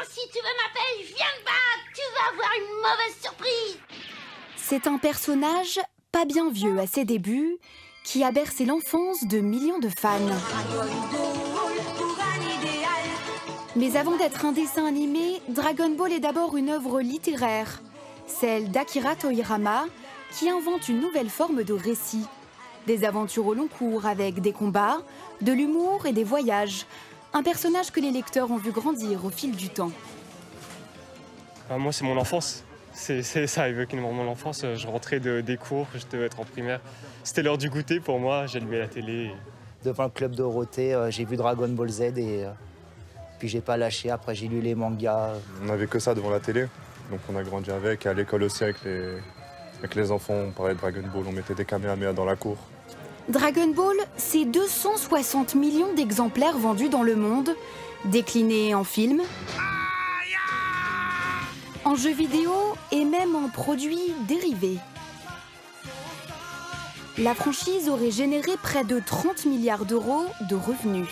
si tu veux ma paix, viens de bas, tu vas avoir une mauvaise surprise. C'est un personnage pas bien vieux à ses débuts qui a bercé l'enfance de millions de fans. Mais avant d'être un dessin animé, Dragon Ball est d'abord une œuvre littéraire, celle d'Akira Toriyama, qui invente une nouvelle forme de récit. Des aventures au long cours avec des combats, de l'humour et des voyages. Un personnage que les lecteurs ont vu grandir au fil du temps. Moi, c'est mon enfance. Ça évoque énormément l'enfance. Je rentrais des cours, je devais être en primaire. C'était l'heure du goûter pour moi, j'allumais la télé. Devant le club Dorothée, j'ai vu Dragon Ball Z et puis j'ai pas lâché. Après, j'ai lu les mangas. On n'avait que ça devant la télé, donc on a grandi avec. Et à l'école aussi, avec les enfants, on parlait de Dragon Ball, on mettait des Kamehameha dans la cour. Dragon Ball, c'est 260 millions d'exemplaires vendus dans le monde, déclinés en films, en jeux vidéo et même en produits dérivés. La franchise aurait généré près de 30 milliards d'euros de revenus.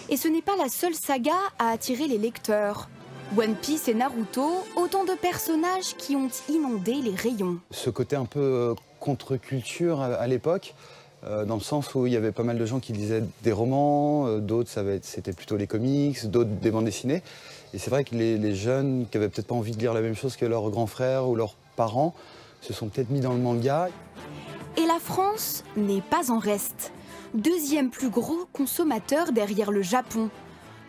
Et ce n'est pas la seule saga à attirer les lecteurs. One Piece et Naruto, autant de personnages qui ont inondé les rayons. Ce côté un peu contre-culture à l'époque, dans le sens où il y avait pas mal de gens qui lisaient des romans, d'autres c'était plutôt les comics, d'autres des bandes dessinées. Et c'est vrai que les jeunes qui avaient peut-être pas envie de lire la même chose que leurs grands frères ou leurs parents se sont peut-être mis dans le manga. Et la France n'est pas en reste. Deuxième plus gros consommateur derrière le Japon.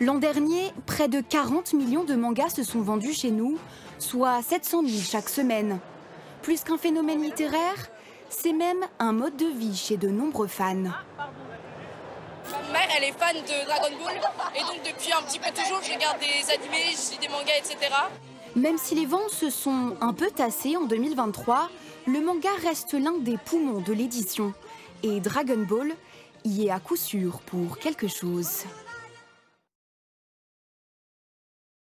L'an dernier, près de 40 millions de mangas se sont vendus chez nous, soit 700 000 chaque semaine. Plus qu'un phénomène littéraire, c'est même un mode de vie chez de nombreux fans. Ma mère, elle est fan de Dragon Ball, et donc depuis un petit peu toujours, je regarde des animés, je lis des mangas, etc. Même si les ventes se sont un peu tassées en 2023, le manga reste l'un des poumons de l'édition. Et Dragon Ball y est à coup sûr pour quelque chose.